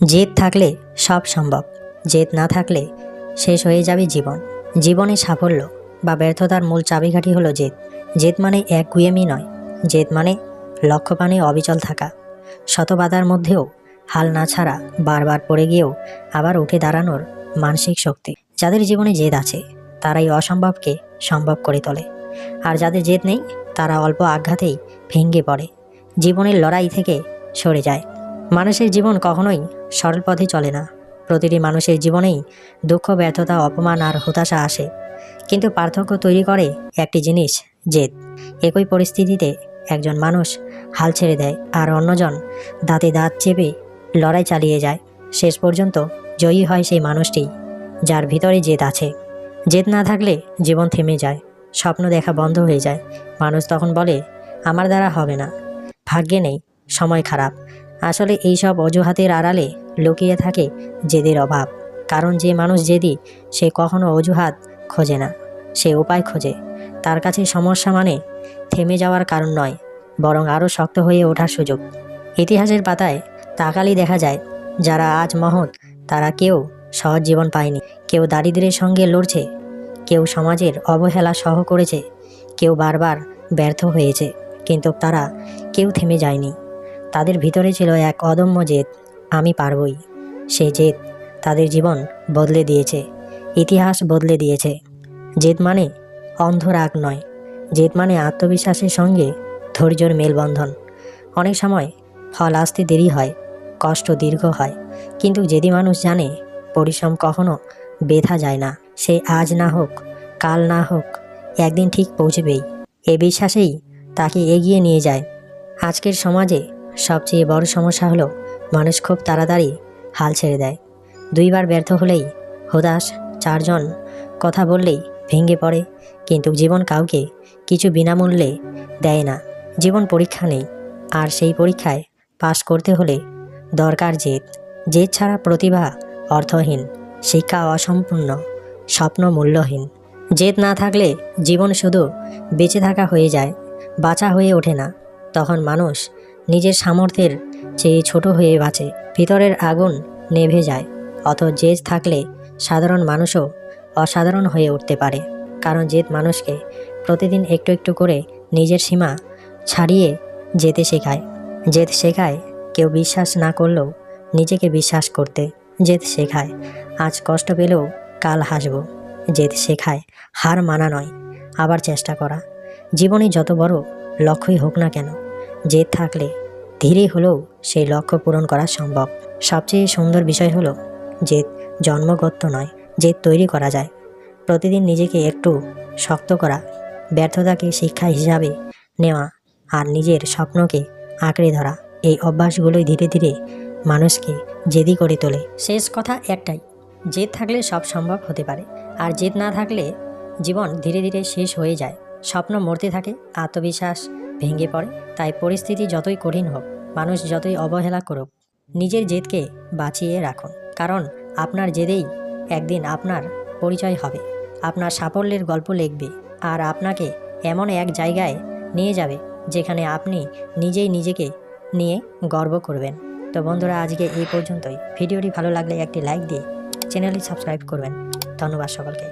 জেদ থাকলে সব সম্ভব, জেদ না থাকলে শেষ হয়ে যাবে জীবন। জীবনে সাফল্য বা ব্যর্থতার মূল চাবিকাঠি হলো জেদ। জেদ মানে একগুঁয়েমি নয়, জেদ মানে লক্ষ্যপানে অবিচল থাকা, শত বাধার মধ্যেও হাল না ছাড়া, বারবার পড়ে গিয়েও আবার উঠে দাঁড়ানোর মানসিক শক্তি। যাদের জীবনে জেদ আছে তারাই অসম্ভবকে সম্ভব করে তোলে, আর যাদের জেদ নেই তারা অল্প আঘাতেই ভেঙে পড়ে, জীবনের লড়াই থেকে সরে যায়। মানুষের জীবন কখনোই সরল পথে চলে না। প্রতিটি মানুষের জীবনেই দুঃখ, ব্যর্থতা, অপমান আর হতাশা আসে, কিন্তু পার্থক্য তৈরি করে একটি জিনিস, জেদ। একই পরিস্থিতিতে একজন মানুষ হাল ছেড়ে দেয় আর অন্যজন দাঁতে দাঁত চেপে লড়াই চালিয়ে যায়। শেষ পর্যন্ত জয়ী হয় সেই মানুষটি যার ভিতরে জেদ আছে। জেদ না থাকলে জীবন থেমে যায়, স্বপ্ন দেখা বন্ধ হয়ে যায়। মানুষ তখন বলে, আমার দ্বারা হবে না, ভাগ্যে নেই, সময় খারাপ। আসলে এইসব অজুহাতের আড়ালে লুকিয়ে থাকে জেদের অভাব। কারণ যে মানুষ জেদি সে কখনো অজুহাত খোঁজে না, সে উপায় খোঁজে। তার কাছে সমস্যা মানে থেমে যাওয়ার কারণ নয়, বরং আরও শক্ত হয়ে ওঠার সুযোগ। ইতিহাসের পাতায় তাকালেই দেখা যায়, যারা আজ মহৎ তারা কেউ সহজ জীবন পায়নি। কেউ দারিদ্র্যের সঙ্গে লড়ছে, কেউ সমাজের অবহেলা সহ করেছে, কেউ বারবার ব্যর্থ হয়েছে, কিন্তু তারা কেউ থেমে যায়নি। তাদের ভিতরে ছিল এক অদম্য জেদ, আমি পারবই। সেই জেদ তাদের জীবন বদলে দিয়েছে, ইতিহাস বদলে দিয়েছে। জেদ মানে অন্ধ রাগ নয়, জেদ মানে আত্মবিশ্বাসের সঙ্গে ধৈর্যের মেলবন্ধন। অনেক সময় ফল আসতে দেরি হয়, কষ্ট দীর্ঘ হয়, কিন্তু জেদি মানুষ জানে পরিশ্রম কখনো বেথা যায় না। সে আজ না হোক, কাল না হোক, একদিন ঠিক পৌঁছবেই। এ বিশ্বাসেই তাকে এগিয়ে নিয়ে যায়। আজকের সমাজে সবচেয়ে বড় সমস্যা হলো মানুষ খুব তাড়াতাড়ি হাল ছেড়ে দেয়। দুইবার ব্যর্থ হলেই হতাশ, চারজন কথা বললেই ভেঙে পড়ে। কিন্তু জীবন কাউকে কিছু বিনামূল্যে দেয় না। জীবন পরীক্ষা নেই, আর সেই পরীক্ষায় পাশ করতে হলে দরকার জেদ। জেদ ছাড়া প্রতিভা অর্থহীন, শিক্ষা অসম্পূর্ণ, স্বপ্ন মূল্যহীন। জেদ না থাকলে জীবন শুধু বেঁচে থাকা হয়ে যায়, বাঁচা হয়ে ওঠে না। তখন মানুষ নিজের সামর্থ্যের চেয়ে ছোট হয়ে বাঁচে, ভিতরের আগুন নেভে যায়। অথচ জেদ থাকলে সাধারণ মানুষও অসাধারণ হয়ে উঠতে পারে। কারণ জেদ মানুষকে প্রতিদিন একটু একটু করে নিজের সীমা ছাড়িয়ে যেতে শেখায়। জেদ শেখায় কেউ বিশ্বাস না করলেও নিজেকে বিশ্বাস করতে। জেদ শেখায় আজ কষ্ট পেলেও কাল হাসব। জেদ শেখায় হার মানা নয়, আবার চেষ্টা করা। জীবনে যত বড় লক্ষ্যই হোক না কেন, জেদ থাকলে ধীরে হলেও সেই লক্ষ্য পূরণ করা সম্ভব। সবচেয়ে সুন্দর বিষয় হলো জেদ জন্মগত নয়, জেদ তৈরি করা যায়। প্রতিদিন নিজেকে একটু শক্ত করা, ব্যর্থতাকে শিক্ষা হিসাবে নেওয়া, আর নিজের স্বপ্নকে আঁকড়ে ধরা, এই অভ্যাসগুলোই ধীরে ধীরে মানুষকে জেদি করে তোলে। শেষ কথা একটাই, জেদ থাকলে সব সম্ভব হতে পারে, আর জেদ না থাকলে জীবন ধীরে ধীরে শেষ হয়ে যায়। স্বপ্ন মরতে থাকে, আত্মবিশ্বাস ভেঙে পড়ে। তাই পরিস্থিতি যতই কঠিন হোক, মানুষ যতই অবহেলা করুক, নিজের জেদকে বাঁচিয়ে রাখুন। কারণ আপনার জেদেই একদিন আপনার পরিচয় হবে, আপনার সাফল্যের গল্প লিখবে, আর আপনাকে এমন এক জায়গায় নিয়ে যাবে যেখানে আপনি নিজেই নিজেকে নিয়ে গর্ব করবেন। তো বন্ধুরা, আজকে এই পর্যন্তই। ভিডিওটি ভালো লাগলে একটি লাইক দিয়ে চ্যানেলটি সাবস্ক্রাইব করবেন। ধন্যবাদ সকলকে।